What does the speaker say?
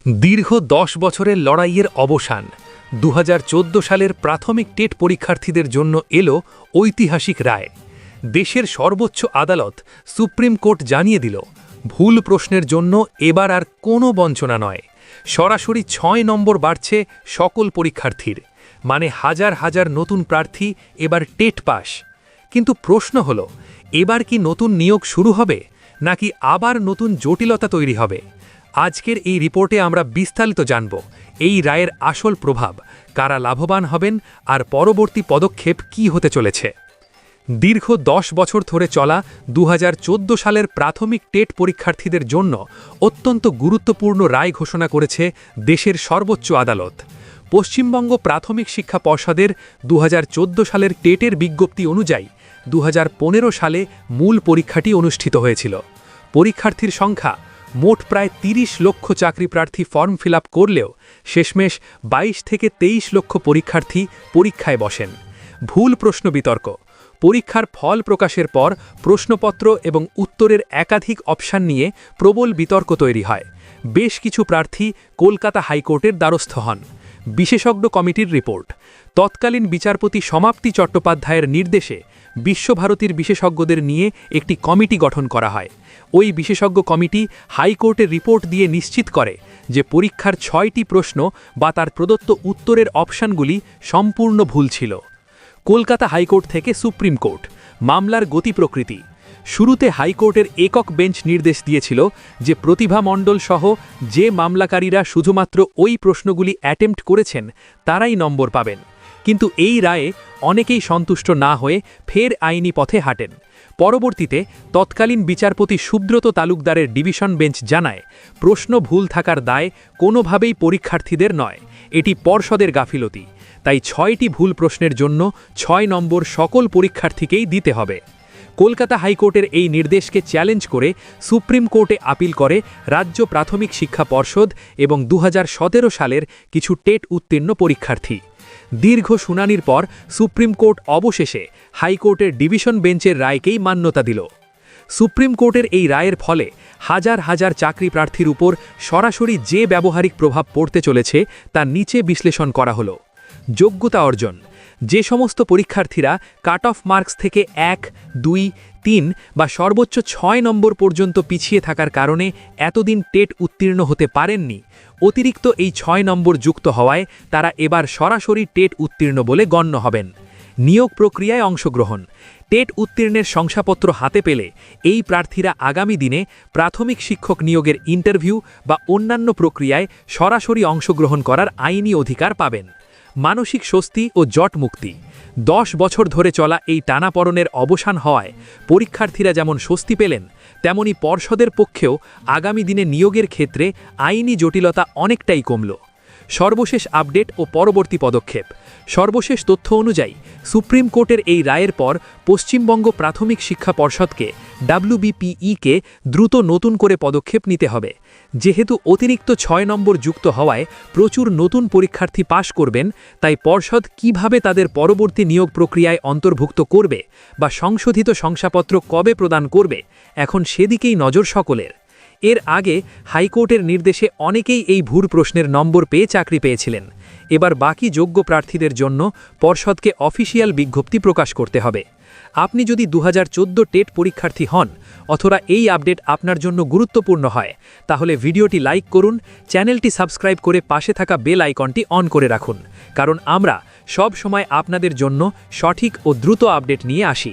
দীর্ঘ ১০ বছরের লড়াইয়ের অবসান ২০১৪ সালের প্রাথমিক টেট পরীক্ষার্থীদের জন্য এলো ঐতিহাসিক রায়। দেশের সর্বোচ্চ আদালত সুপ্রিম কোর্ট জানিয়ে দিল, ভুল প্রশ্নের জন্য এবার আর কোনো বঞ্চনা নয়। সরাসরি ৬ নম্বর বাড়ছে সকল পরীক্ষার্থীর, মানে হাজার হাজার নতুন প্রার্থী এবার টেট পাস। কিন্তু প্রশ্ন হল, এবার কি নতুন নিয়োগ শুরু হবে, নাকি আবার নতুন জটিলতা তৈরি হবে? আজকের এই রিপোর্টে আমরা বিস্তারিত জানব এই রায়ের আসল প্রভাব, কারা লাভবান হবেন আর পরবর্তী পদক্ষেপ কি হতে চলেছে। দীর্ঘ ১০ বছর ধরে চলা ২০১৪ সালের প্রাথমিক টেট পরীক্ষার্থীদের জন্য অত্যন্ত গুরুত্বপূর্ণ রায় ঘোষণা করেছে দেশের সর্বোচ্চ আদালত। পশ্চিমবঙ্গ প্রাথমিক শিক্ষা পর্ষদের ২০১৪ সালের টেটের বিজ্ঞপ্তি অনুযায়ী ২০১৫ সালে মূল পরীক্ষাটি অনুষ্ঠিত হয়েছিল। পরীক্ষার্থীর সংখ্যা মোট প্রায় ৩০ লক্ষ চাকরি প্রার্থী ফর্ম ফিল আপ করলেও শেষমেশ ২২ থেকে ২৩ লক্ষ পরীক্ষার্থী পরীক্ষায় বসেন। ভুল প্রশ্ন বিতর্ক। পরীক্ষার ফল প্রকাশের পর প্রশ্নপত্র এবং উত্তরের একাধিক অপশান নিয়ে প্রবল বিতর্ক তৈরি হয়। বেশ কিছু প্রার্থী কলকাতা হাইকোর্টের দ্বারস্থ হন। বিশেষজ্ঞ কমিটির রিপোর্ট। তৎকালীন বিচারপতি সমাপ্তি চট্টোপাধ্যায়ের নির্দেশে বিশ্বভারতীর বিশেষজ্ঞদের নিয়ে একটি কমিটি গঠন করা হয়। ওই বিশেষজ্ঞ কমিটি হাইকোর্টের রিপোর্ট দিয়ে নিশ্চিত করে যে পরীক্ষার ৬টি প্রশ্ন বা তার প্রদত্ত উত্তরের অপশানগুলি সম্পূর্ণ ভুল ছিল। কলকাতা হাইকোর্ট থেকে সুপ্রিম কোর্ট। মামলার গতি প্রকৃতি। শুরুতে হাইকোর্টের একক বেঞ্চ নির্দেশ দিয়েছিল যে প্রতিভা মণ্ডল সহ যে মামলাকারীরা শুধুমাত্র ওই প্রশ্নগুলি অ্যাটেম্প্ট করেছেন তারাই নম্বর পাবেন। কিন্তু এই রায়ে অনেকেই সন্তুষ্ট না হয়ে ফের আইনি পথে হাঁটেন। পরবর্তীতে তৎকালীন বিচারপতি সুব্রত তালুকদারের ডিভিশন বেঞ্চ জানায়, প্রশ্ন ভুল থাকার দায় কোনোভাবেই পরীক্ষার্থীদের নয়, এটি পর্ষদের গাফিলতি। তাই ৬টি ভুল প্রশ্নের জন্য ৬ নম্বর সকল পরীক্ষার্থীকেই দিতে হবে। কলকাতা হাইকোর্টের এই নির্দেশকে চ্যালেঞ্জ করে সুপ্রিম কোর্টে আপিল করে রাজ্য প্রাথমিক শিক্ষা পর্ষদ এবং ২০১৭ সালের কিছু টেট উত্তীর্ণ পরীক্ষার্থী। দীর্ঘ শুনানির পর সুপ্রিম কোর্ট অবশেষে হাইকোর্টের ডিভিশন বেঞ্চের রায়কেই মান্যতা দিল। সুপ্রিম কোর্টের এই রায়ের ফলে হাজার হাজার চাকরি প্রার্থীর উপর সরাসরি যে ব্যবহারিক প্রভাব পড়তে চলেছে তা নিচে বিশ্লেষণ করা হলো। যোগ্যতা অর্জন। যে সমস্ত পরীক্ষার্থীরা কাট অফ মার্কস থেকে ১, ২, ৩ বা সর্বোচ্চ ৬ নম্বর পর্যন্ত পিছিয়ে থাকার কারণে এতদিন টেট উত্তীর্ণ হতে পারেননি, অতিরিক্ত এই ৬ নম্বর যুক্ত হওয়ায় তারা এবার সরাসরি টেট উত্তীর্ণ বলে গণ্য হবেন। নিয়োগ প্রক্রিয়ায় অংশগ্রহণ। টেট উত্তীর্ণের শংসাপত্র হাতে পেলে এই প্রার্থীরা আগামী দিনে প্রাথমিক শিক্ষক নিয়োগের ইন্টারভিউ বা অন্যান্য প্রক্রিয়ায় সরাসরি অংশগ্রহণ করার আইনি অধিকার পাবেন। মানসিক স্বস্তি ও জট মুক্তি। ১০ বছর ধরে চলা এই টানাপড়নের অবসান হওয়ায় পরীক্ষার্থীরা যেমন স্বস্তি পেলেন, তেমনি পর্ষদের পক্ষেও আগামী দিনে নিয়োগের ক্ষেত্রে আইনি জটিলতা অনেকটাই কমল। সর্বশেষ আপডেট ও পরবর্তী পদক্ষেপ। সর্বশেষ তথ্য অনুযায়ী সুপ্রিম কোর্টের এই রায়ের পর পশ্চিমবঙ্গ প্রাথমিক শিক্ষা পর্ষদকে WBPE-কে দ্রুত নতুন করে পদক্ষেপ নিতে হবে। যেহেতু অতিরিক্ত ৬ নম্বর যুক্ত হওয়ায় প্রচুর নতুন পরীক্ষার্থী পাশ করবেন, তাই পর্ষদ কিভাবে তাদের পরবর্তী নিয়োগ প্রক্রিয়ায় অন্তর্ভুক্ত করবে বা সংশোধিত শংসাপত্র কবে প্রদান করবে, এখন সেদিকেই নজর সকলের। এর আগে হাইকোর্টের নির্দেশে অনেকেই এই ভুল প্রশ্নের নম্বর পেয়ে চাকরি পেয়েছিলেন। এবার বাকি যোগ্য প্রার্থীদের জন্য পর্ষদকে অফিসিয়াল বিজ্ঞপ্তি প্রকাশ করতে হবে। আপনি যদি ২০১৪ টেট পরীক্ষার্থী হন অথবা এই আপডেট আপনার জন্য গুরুত্বপূর্ণ হয়, তাহলে ভিডিওটি লাইক করুন, চ্যানেলটি সাবস্ক্রাইব করে পাশে থাকা বেল আইকনটি অন করে রাখুন, কারণ আমরা সব সময় আপনাদের জন্য সঠিক ও দ্রুত আপডেট নিয়ে আসি।